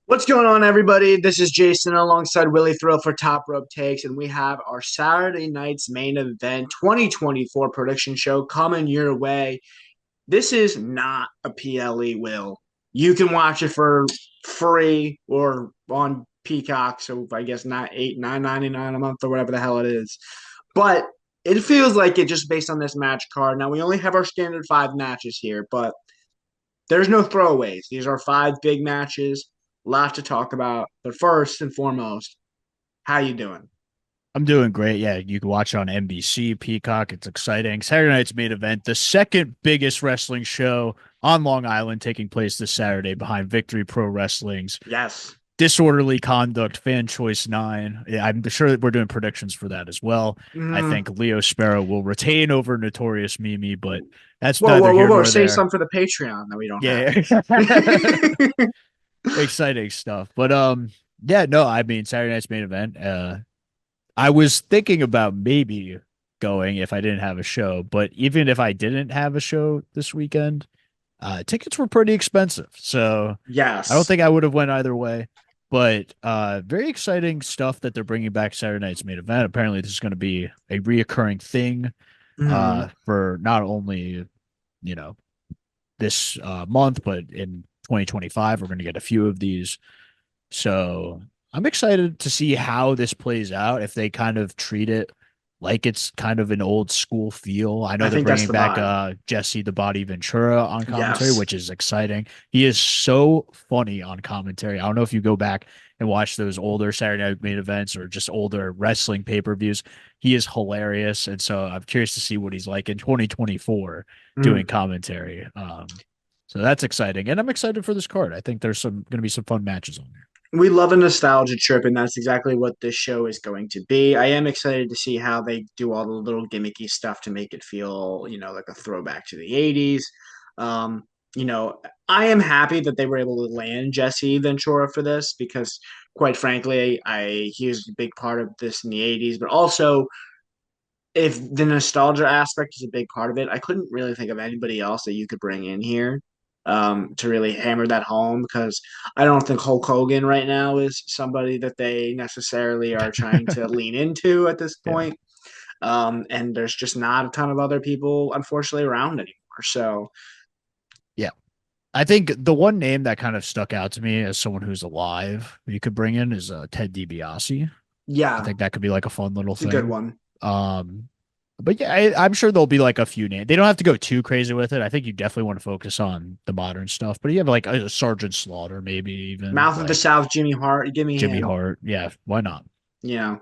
What's going on, everybody? This is Jason alongside Willie Thrill for Top Rope Takes, and we have our Saturday night's main event 2024 prediction show coming your way. This is not a PLE, Will. You can watch it for free or on Peacock, so I guess not $9.99 a month or whatever the hell it is. But it feels like it just based on this match card. Now we only have our standard five matches here, but there's no throwaways. These are five big matches, a lot to talk about. But first and foremost, how you doing? I'm doing great. Yeah, you can watch it on NBC, Peacock. It's exciting. Saturday night's main event, the second biggest wrestling show on Long Island, taking place this Saturday behind Victory Pro Wrestling's Yes. Disorderly Conduct Fan Choice 9. Yeah, I'm sure that we're doing predictions for that as well. I Mm. think Leo Sparrow will retain over Notorious Mimi, but that's Whoa, whoa, neither whoa, here whoa. nor Save there. some for the Patreon that we don't Yeah, have. exciting stuff. But yeah, no, I mean Saturday night's main event. I was thinking about maybe going if I didn't have a show, but even if I didn't have a show this weekend, tickets were pretty expensive. So I don't Yes. think I would have went either way. But very exciting stuff that they're bringing back Saturday night's main event. Apparently, this is going to be a reoccurring thing Mm. for not only you know this month, but in 2025, we're going to get a few of these. So I'm excited to see how this plays out. If they kind of treat it like it's kind of an old school feel. I know I they're think that's bringing the back vibe. Jesse the Body Ventura on commentary, Yes. which is exciting. He is so funny on commentary. I don't know if you go back and watch those older Saturday Night main events or just older wrestling pay-per-views. He is hilarious, and so I'm curious to see what he's like in 2024 doing Mm. commentary. So that's exciting, and I'm excited for this card. I think there's some going to be some fun matches on there. We love a nostalgia trip, and that's exactly what this show is going to be. I am excited to see how they do all the little gimmicky stuff to make it feel, like a throwback to the 80s. Um, I am happy that they were able to land Jesse Ventura for this because, quite frankly, he was a big part of this in the 80s, but also if the nostalgia aspect is a big part of it, I couldn't really think of anybody else that you could bring in here to really hammer that home because I don't think Hulk Hogan right now is somebody that they necessarily are trying to lean into at this Yeah. point. And there's just not a ton of other people, unfortunately, around anymore. So, Yeah. I think the one name that kind of stuck out to me as someone who's alive you could bring in is Ted DiBiase. I yeah, think that could be like a fun little it's a good thing. one. Um, but yeah, I'm sure there'll be like a few names. They don't have to go too crazy with it. I think you definitely want to focus on the modern stuff. But you have like a Sergeant Slaughter, maybe even Mouth of the like South, Jimmy Hart, give me Jimmy him. Hart. Yeah, why not?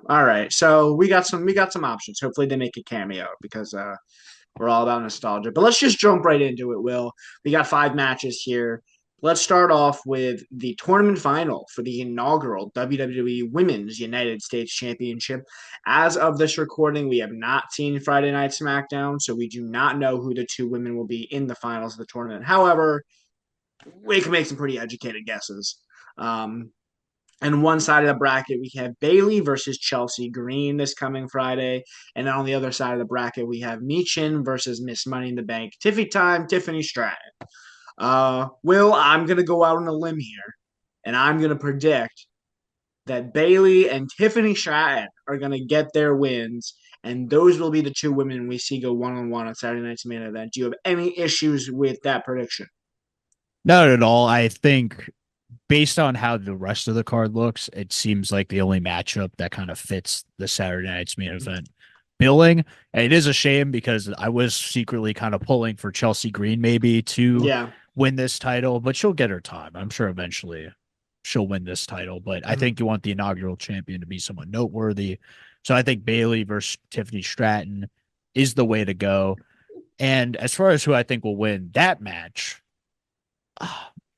All right. So we got some options. Hopefully they make a cameo because we're all about nostalgia. But let's just jump right into it, Will. We got five matches here. Let's start off with the tournament final for the inaugural WWE Women's United States Championship. As of this recording, we have not seen Friday Night SmackDown, so we do not know who the two women will be in the finals of the tournament. However, we can make some pretty educated guesses. Um, and one side of the bracket, we have Bailey versus Chelsea Green this coming Friday. And then on the other side of the bracket, we have Michin versus Miss Money in the Bank. Tiffany Stratton. Will, I'm going to go out on a limb here, and I'm going to predict that Bailey and Tiffany Stratton are going to get their wins, and those will be the two women we see go one-on-one on Saturday night's main event. Do you have any issues with that prediction? Not at all. I think based on how the rest of the card looks, it seems like the only matchup that kind of fits the Saturday night's main event billing. And it is a shame because I was secretly kind of pulling for Chelsea Green maybe to Yeah. win this title, but she'll get her time. I'm sure eventually she'll win this title, but I Mm-hmm. think you want the inaugural champion to be someone noteworthy. So I think Bailey versus Tiffany Stratton is the way to go. And as far as who I think will win that match,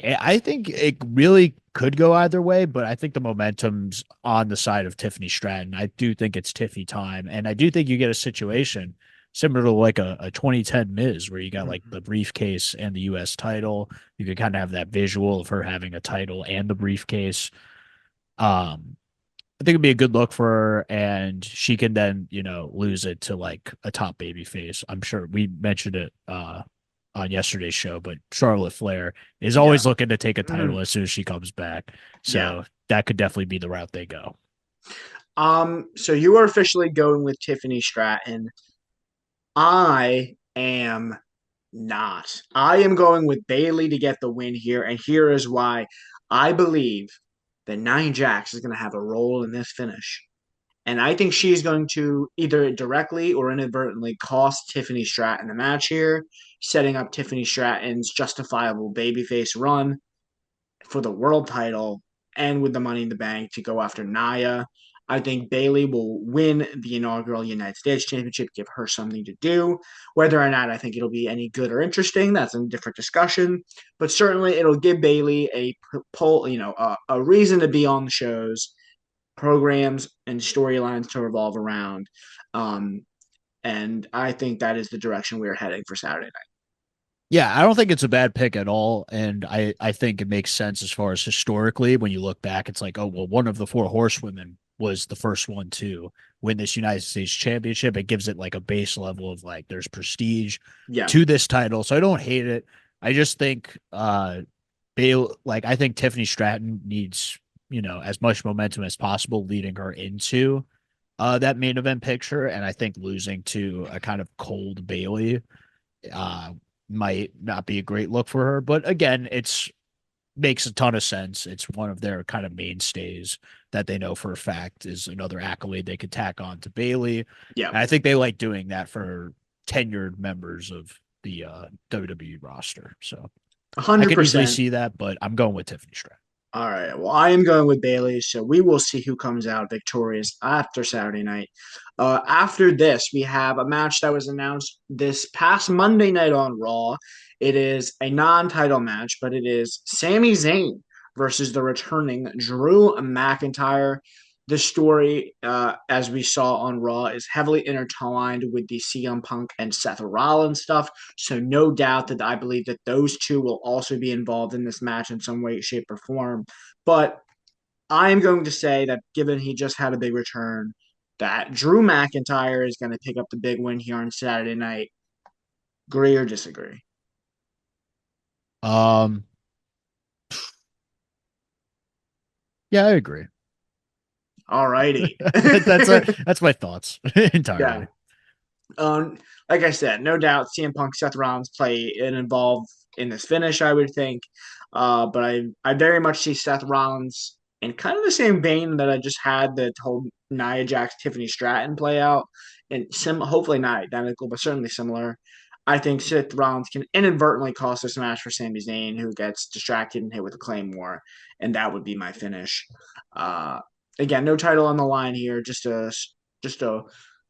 I think it really could go either way, but I think the momentum's on the side of Tiffany Stratton. I do think it's Tiffy time, and I do think you get a situation similar to like a 2010 Miz, where you got like the briefcase and the U.S. title. You could kind of have that visual of her having a title and the briefcase. I think it'd be a good look for her, and she can then lose it to like a top baby face. I'm sure we mentioned it on yesterday's show, but Charlotte Flair is Yeah. always looking to take a title Mhm. as soon as she comes back. Yeah. So that could definitely be the route they go. So you are officially going with Tiffany Stratton. I am not. I am going with Bailey to get the win here, and here is why. I believe that Nia Jax is going to have a role in this finish. And I think she's going to either directly or inadvertently cost Tiffany Stratton the match here, setting up Tiffany Stratton's justifiable babyface run for the world title and with the Money in the Bank to go after Nia. I think Bailey will win the inaugural United States Championship, give her something to do. Whether or not I think it'll be any good or interesting, that's a different discussion. But certainly, it'll give Bailey a reason to be on the shows, programs, and storylines to revolve around. Um, and I think that is the direction we are heading for Saturday night. Yeah, I don't think it's a bad pick at all. And I think it makes sense as far as historically, when you look back, it's like, oh, well, one of the four horsewomen was the first one to win this United States championship. It gives it like a base level of like there's prestige Yeah, to this title. So I don't hate it. I just think Bale, like I think Tiffany Stratton needs, as much momentum as possible leading her into that main event picture. And I think losing to a kind of cold Bailey uh might not be a great look for her. But again, it's makes a ton of sense. It's one of their kind of mainstays that they know for a fact is another accolade they could tack on to Bailey. yeah, And I think they like doing that for tenured members of the WWE roster. So one I hundred could easily percent. see that, but I'm going with Tiffany Stratton. All right. Well, I am going with Bailey, so we will see who comes out victorious after Saturday night. After this, we have a match that was announced this past Monday night on Raw. It is a non-title match, but it is Sami Zayn versus the returning Drew McIntyre. The story, as we saw on Raw, is heavily intertwined with the CM Punk and Seth Rollins stuff. So no doubt that I believe that those two will also be involved in this match in some way, shape, or form. But I am going to say that given he just had a big return, that Drew McIntyre is going to pick up the big win here on Saturday night. Agree or disagree? Um, yeah, I agree. All righty. That's my thoughts Yeah. entirely. Um, like I said, no doubt CM Punk, Seth Rollins play and involved in this finish, I would think. But I very much see Seth Rollins in kind of the same vein that I just had the whole Nia Jax Tiffany Stratton play out, and hopefully not identical, but certainly similar. I think Seth Rollins can inadvertently cost this match for Sami Zayn, who gets distracted and hit with a Claymore, and that would be my finish. Uh, Again, no title on the line here, just a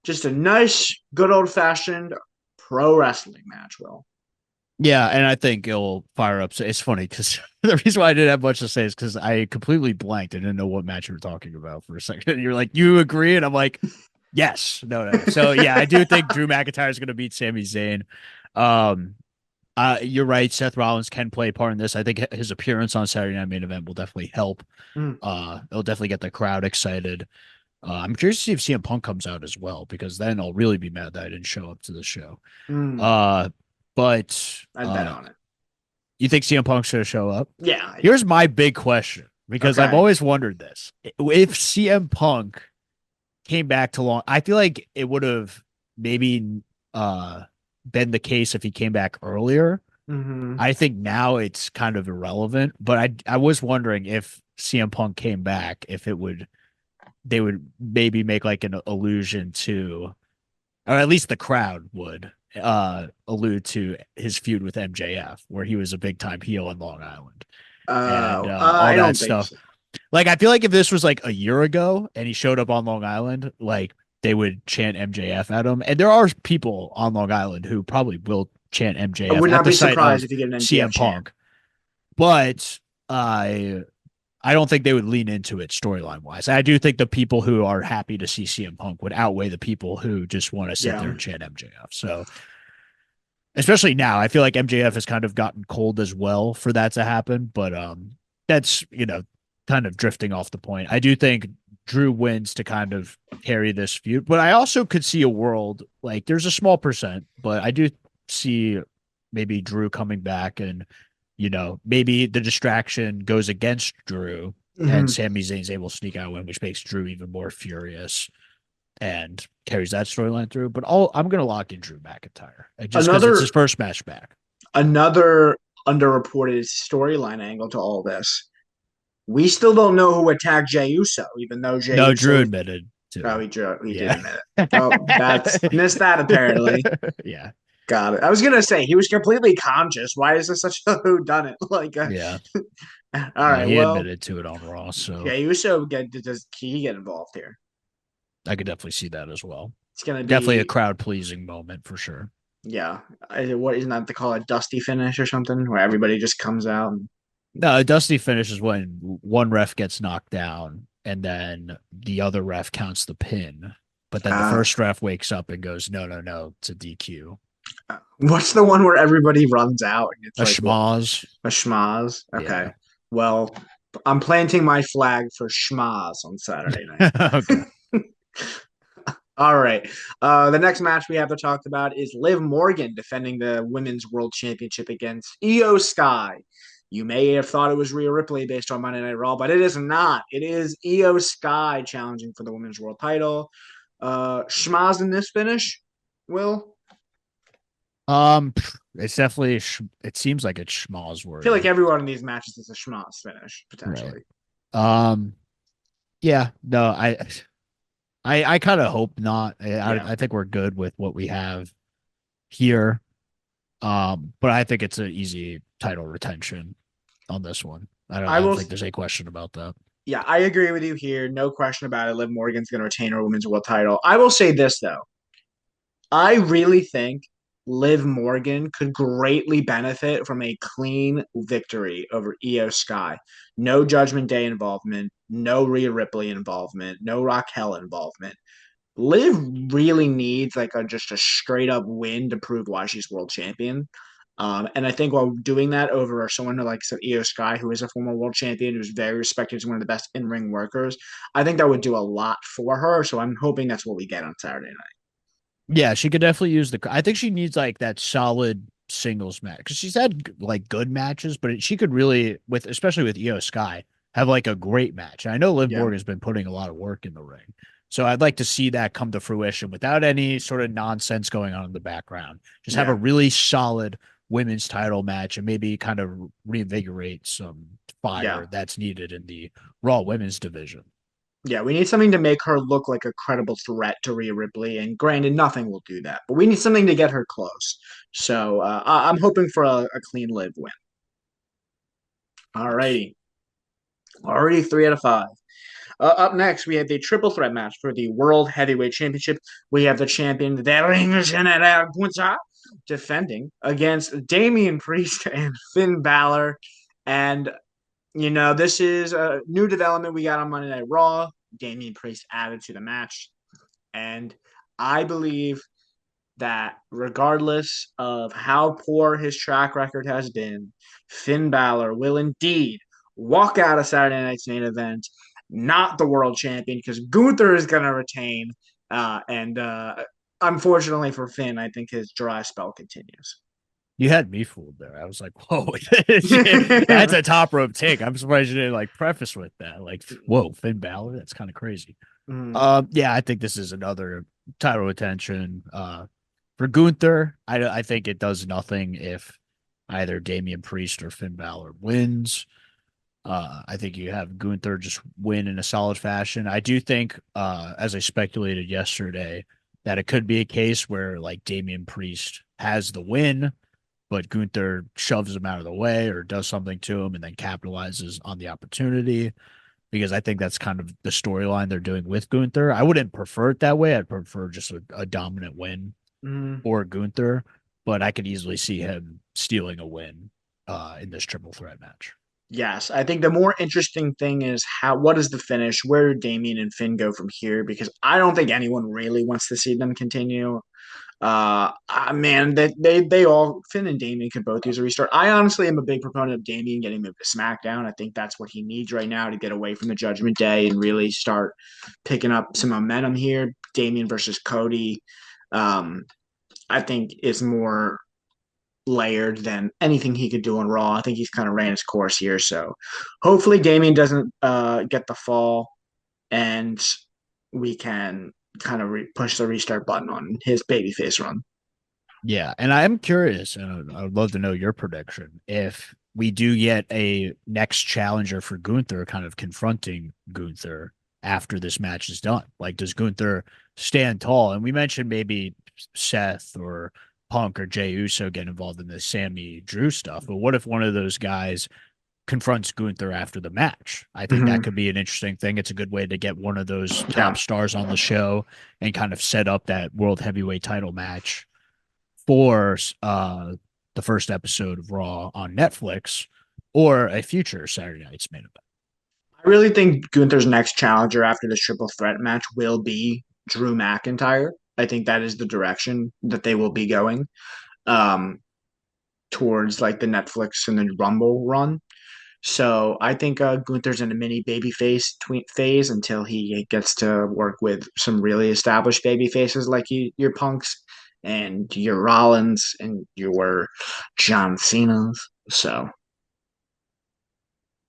just a nice, good old fashioned pro wrestling match, Will. Yeah, and I think it'll fire up. So it's funny because the reason why I didn't have much to say is because I completely blanked. I didn't know what match you were talking about for a second. You're like, you agree? And I'm like, yes. No. So yeah, I do think Drew McIntyre is going to beat Sami Zayn. Um, you're right. Seth Rollins can play a part in this. I think his appearance on Saturday Night Main Event will definitely help. Mm, It'll definitely get the crowd excited. I'm curious to see if CM Punk comes out as well, because then I'll really be mad that I didn't show up to the show. mm, Uh, but I'd bet on it. you think CM Punk's going to show up? Yeah, I do. Here's my big question, because I've Okay. always wondered this. If CM Punk came back to long, I feel like it would have maybe uh, been the case if he came back earlier. Mm-hmm. I think now it's kind of irrelevant, but I was wondering if CM Punk came back, if it would they would maybe make like an allusion to, or at least the crowd would allude to his feud with MJF, where he was a big time heel in Long Island and all I that don't think stuff. so. Like, I feel like if this was like a year ago and he showed up on Long Island, like they would chant MJF at him. And there are people on Long Island who probably will chant I MJF would at not the be sight surprised of if you get an MGF CM chant. Punk. But I don't think they would lean into it storyline wise. I do think the people who are happy to see CM Punk would outweigh the people who just want to sit there Yeah. and chant MJF. So, especially now, I feel like MJF has kind of gotten cold as well for that to happen. But that's kind of drifting off the point. I do think Drew wins to kind of carry this feud, but I also could see a world like there's a small percent, but I do see maybe Drew coming back and, maybe the distraction goes against Drew and Mhm. Sami Zayn's able to sneak out a win, which makes Drew even more furious and carries that storyline through. But I'm going to lock in Drew McIntyre just because it's his Another first match back. another underreported storyline angle to all this. We still don't know who attacked Jey Uso, even though Jey No, Drew Uso. admitted Oh, to. he did Yeah. admit it. Oh, that's missed that apparently. Yeah. Got it. I was gonna say he was completely conscious. Why is this such a who done it? Yeah. All No, right. he Well, admitted to it on Raw. So Jey Uso does he get involved here? I could definitely see that as well. It's gonna Definitely a be crowd pleasing moment for sure. yeah. What isn't that they call it? Dusty finish or something, where everybody just comes out. No, a dusty finish is when one ref gets knocked down and then the other ref counts the pin. But then the Uh, first ref wakes up and goes, no, no, no, it's a DQ. what's the one where everybody runs out and it's A like what schmoz. a schmaz? Okay. Yeah. Well, I'm planting my flag for schmaz on Saturday night. Okay. All right. The next match we have to talk about is Liv Morgan defending the Women's World Championship against Io Sky. You may have thought it was Rhea Ripley based on Monday Night Raw, but it is not. It is Io Sky challenging for the Women's World title. Schmaz in this finish, Will? It's definitely, it seems like it's schmoz I feel like worthy. everyone in these matches is a schmaz finish, Right. potentially. Um, yeah, no, I kind of hope not. Yeah. I think we're good with what we have here. But I think it's an easy title retention on this one. I I don't will think there's any question about that. Yeah, I agree with you here. No question about it. Liv Morgan's going to retain her women's world title. I will say this though. I really think Liv Morgan could greatly benefit from a clean victory over Io Sky. No Judgment Day involvement, no Rhea Ripley involvement, no Raquel involvement. Liv really needs like a just a straight up win to prove why she's world champion. And I think while doing that over someone like Io Sky, who is a former world champion, who's very respected as one of the best in ring workers, I think that would do a lot for her. So I'm hoping that's what we get on Saturday night. Yeah, she could definitely use the. I think she needs like that solid singles match because she's had like good matches, but she could really, with especially with Io Sky, have like a great match. And I know Liv Yeah. Morgan's been putting a lot of work in the ring, so I'd like to see that come to fruition without any sort of nonsense going on in the background. Just have a Yeah. really solid women's title match and maybe kind of reinvigorate some Yeah. fire that's needed in the Raw women's division. Yeah, we need something to make her look like a credible threat to Rhea Ripley. And granted, nothing will do that, but we need something to get her close. So I'm hoping for a clean Liv win. All Yes. righty. Already 3 out of 5. Up next, we have the triple threat match for the World Heavyweight Championship. We have the champion, the Ring General Punta, defending against Damian Priest and Finn Balor. And, this is a new development we got on Monday Night Raw. Damian Priest added to the match. And I believe that regardless of how poor his track record has been, Finn Balor will indeed walk out of Saturday night's main event, not the world champion, because Gunther is going to retain. And unfortunately for Finn, I think his dry spell continues. You had me fooled there. I was like, whoa, that's a top rope take. I'm surprised you didn't like preface with that. Like, whoa, Finn Balor, that's kind of crazy. Mm, Yeah, I think this is another title retention. For Gunther, I think it does nothing if either Damian Priest or Finn Balor wins. I think you have Gunther just win in a solid fashion. I do think, as I speculated yesterday, that it could be a case where like Damian Priest has the win, but Gunther shoves him out of the way or does something to him and then capitalizes on the opportunity because I think that's kind of the storyline they're doing with Gunther. I wouldn't prefer it that way. I'd prefer just a dominant win mm. for Gunther, but I could easily see him stealing a win in this triple threat match. Yes, I think the more interesting thing is what is the finish? Where do Damien and Finn go from here? Because I don't think anyone really wants to see them continue. Man, they all Finn and Damien could both use a restart. I honestly am a big proponent of Damien getting moved to SmackDown. I think that's what he needs right now to get away from the Judgment Day and really start picking up some momentum here. Damien versus Cody, I think is more layered than anything he could do on Raw. I think he's kind of ran his course here. So hopefully Damian doesn't get the fall and we can kind of push the restart button on his babyface run. Yeah, and I am curious, and I would love to know your prediction if we do get a next challenger for Gunther, kind of confronting Gunther after this match is done. Like, does Gunther stand tall? And we mentioned maybe Seth or Punk or Jey Uso get involved in the Sammy Drew stuff, but what if one of those guys confronts Gunther after the match? I think that Mm-hmm. could be an interesting thing. It's a good way to get one of those Yeah. top stars on the show and kind of set up that world heavyweight title match for the first episode of Raw on Netflix or a future Saturday night's main event. I really think Gunther's next challenger after this triple threat match will be Drew McIntyre. I think that is the direction that they will be going um, towards like the Netflix and the Rumble run. So I think Gunther's in a mini babyface phase until he gets to work with some really established baby faces like your Punks and your Rollins and your John Cena's. So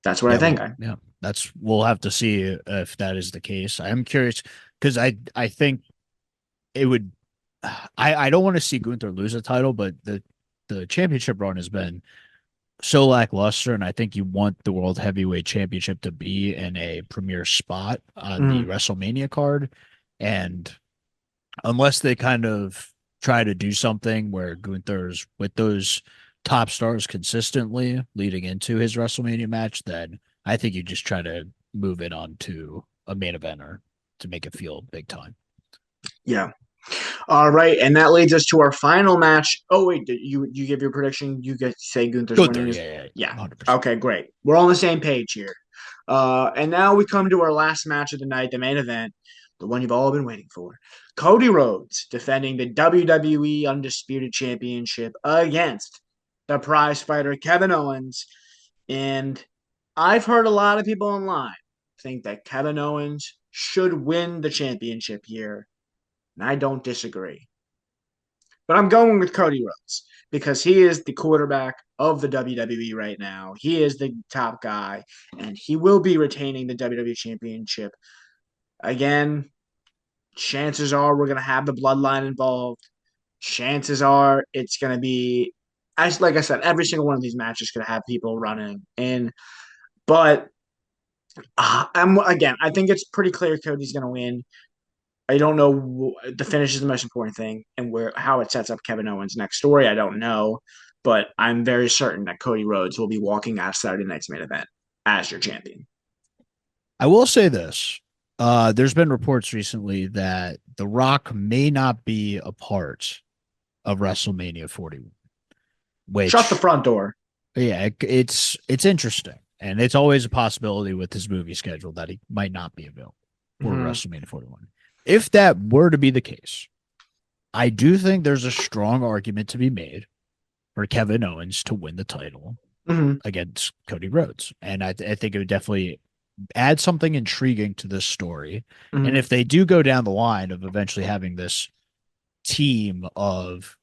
that's what I Yeah, think. well, yeah, that's we'll have to see if that is the case. I am curious because I think it would. I don't want to see Gunther lose a title, but the championship run has been so lackluster, and I think you want the World Heavyweight Championship to be in a premier spot on the Mm, WrestleMania card, and unless they kind of try to do something where Gunther's with those top stars consistently leading into his WrestleMania match, then I think you just try to move it on to a main eventer to make it feel big time. yeah. All right, and that leads us to our final match. Oh wait, did you give your prediction? You get to say Gunther's winning Gunther, this? yeah, yeah, Yeah. 100%. Okay, great. We're on the same page here. And now we come to our last match of the night, the main event, the one you've all been waiting for. Cody Rhodes defending the WWE Undisputed Championship against the prize fighter Kevin Owens. And I've heard a lot of people online think that Kevin Owens should win the championship here, and I don't disagree. But I'm going with Cody Rhodes because he is the quarterback of the WWE right now. He is the top guy, and he will be retaining the WWE Championship. Again, chances are we're going to have the bloodline involved. Chances are it's going to be, like I said, every single one of these matches is going to have people running in. But I think it's pretty clear Cody's going to win. I don't know. The finish is the most important thing, and where how it sets up Kevin Owens' next story, I don't know. But I'm very certain that Cody Rhodes will be walking out of Saturday night's main event as your champion. I will say this. There's been reports recently that The Rock may not be a part of WrestleMania 41, Shut the which front door. yeah, it's interesting, and it's always a possibility with his movie schedule that he might not be available for Mm-hmm. WrestleMania 41. If that were to be the case, I do think there's a strong argument to be made for Kevin Owens to win the title Mm-hmm. against Cody Rhodes, and I think it would definitely add something intriguing to this story. And Mm-hmm. if they do go down the line of eventually having this team of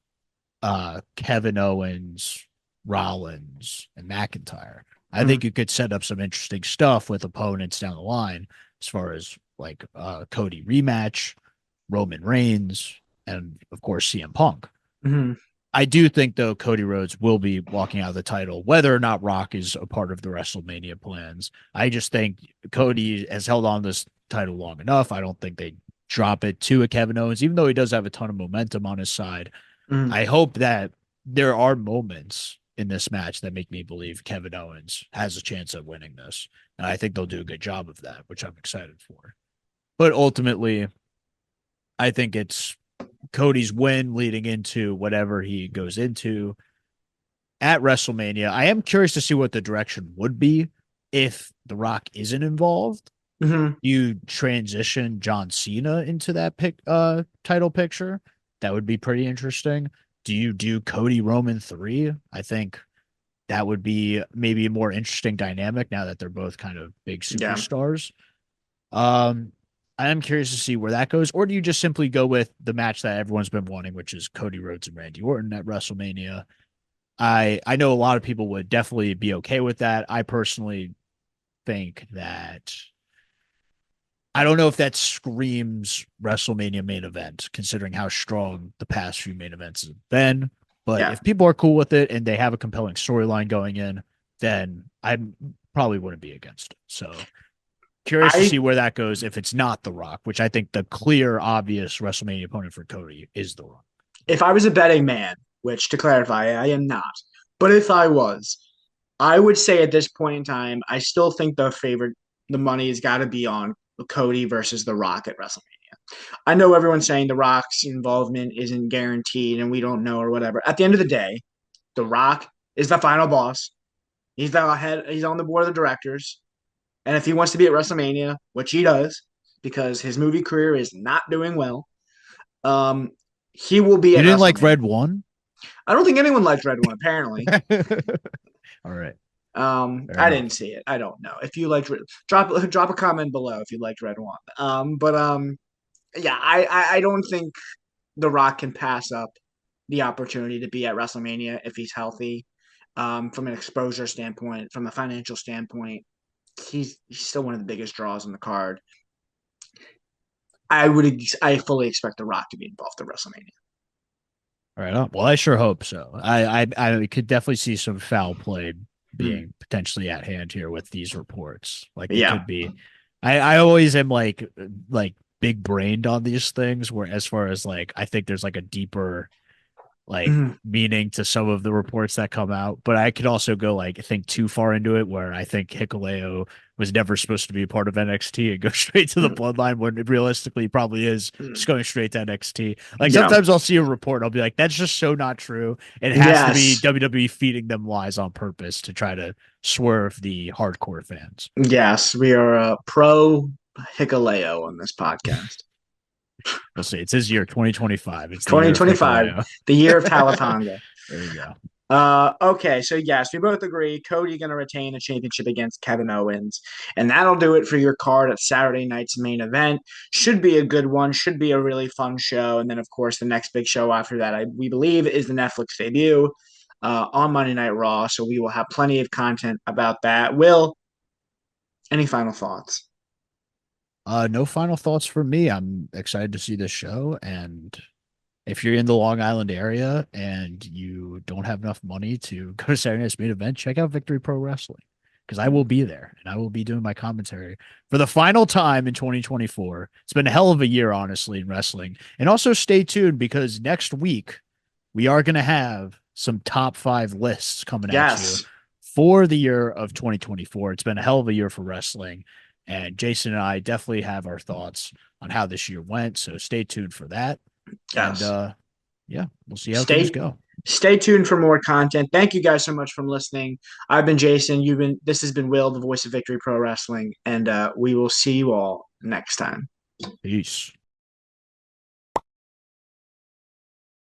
Kevin Owens, Rollins, and McIntyre, I Mm-hmm. think you could set up some interesting stuff with opponents down the line as far as like Cody rematch, Roman Reigns, and of course CM Punk. Mm-hmm. I do think though Cody Rhodes will be walking out of the title, whether or not Rock is a part of the WrestleMania plans. I just think Cody has held on to this title long enough. I don't think they drop it to a Kevin Owens, even though he does have a ton of momentum on his side. Mm-hmm. I hope that there are moments in this match that make me believe Kevin Owens has a chance of winning this. And I think they'll do a good job of that, which I'm excited for. But ultimately, I think it's Cody's win leading into whatever he goes into at WrestleMania. I am curious to see what the direction would be if The Rock isn't involved. Mm-hmm. You transition John Cena into that title picture. That would be pretty interesting. Do you do Cody Roman 3? I think that would be maybe a more interesting dynamic now that they're both kind of big Yeah. superstars. Um, I am curious to see where that goes. Or do you just simply go with the match that everyone's been wanting, which is Cody Rhodes and Randy Orton at WrestleMania? I know a lot of people would definitely be okay with that. I personally think that I don't know if that screams WrestleMania main event, considering how strong the past few main events have been. But Yeah. if people are cool with it and they have a compelling storyline going in, then I probably wouldn't be against it. So curious to I see where that goes if it's not The Rock, which I think the clear, obvious WrestleMania opponent for Cody is The Rock. If I was a betting man, which to clarify, I am not, but if I was, I would say at this point in time, I still think the money has got to be on Cody versus The Rock at WrestleMania. I know everyone's saying The Rock's involvement isn't guaranteed and we don't know or whatever. At the end of the day, The Rock is the final boss. He's the head. He's on the board of the directors, and if he wants to be at WrestleMania, which he does, because his movie career is not doing well, um, he will be You at didn't like WrestleMania. Red One? I don't think anyone liked Red One. Apparently, All right. Fair I didn't enough. see it. I don't know. If you liked, drop a comment below if you liked Red One. But yeah, I don't think The Rock can pass up the opportunity to be at WrestleMania if he's healthy. From an exposure standpoint, from a financial standpoint, he's still one of the biggest draws on the card. I fully expect The Rock to be involved at WrestleMania. All right. Well, I sure hope so. I could definitely see some foul play Mm. being potentially at hand here with these reports. Like it Yeah. could be. I always am like big brained on these things where as far as like I think there's like a deeper like Mm. meaning to some of the reports that come out. But I could also go like think too far into it where I think Hikuleo was never supposed to be a part of NXT and go straight to the Mm. bloodline when it realistically probably is Mm. just going straight to NXT. Like Yeah. sometimes I'll see a report, I'll be like, that's just so not true. It has to be Yes. WWE feeding them lies on purpose to try to swerve the hardcore fans. Yes. We are pro Hikaleo on this podcast. We'll see. It's his year, 2025. It's the year of 2025, Hikuleo. the year of Talatonga. There you go. Okay, so yes, we both agree Cody going to retain a championship against Kevin Owens, and that'll do it for your card at Saturday night's main event. Should be a good one. Should be a really fun show, and then of course the next big show after that, we believe, is the Netflix debut on Monday Night Raw. So we will have plenty of content about that. Will, any final thoughts? No final thoughts for me. I'm excited to see this show. And if you're in the Long Island area and you don't have enough money to go to Saturday Night's main event, check out Victory Pro Wrestling because I will be there and I will be doing my commentary for the final time in 2024. It's been a hell of a year, honestly, in wrestling. And also stay tuned because next week we are going to have some top 5 lists coming at you Yes, for the year of 2024. It's been a hell of a year for wrestling. And Jason and I definitely have our thoughts on how this year went. So stay tuned for that. And yes. yeah, we'll see how things Stay go. stay tuned for more content. Thank you guys so much for listening. I've been Jason. This has been Will, the voice of Victory Pro Wrestling, and we will see you all next time. Peace.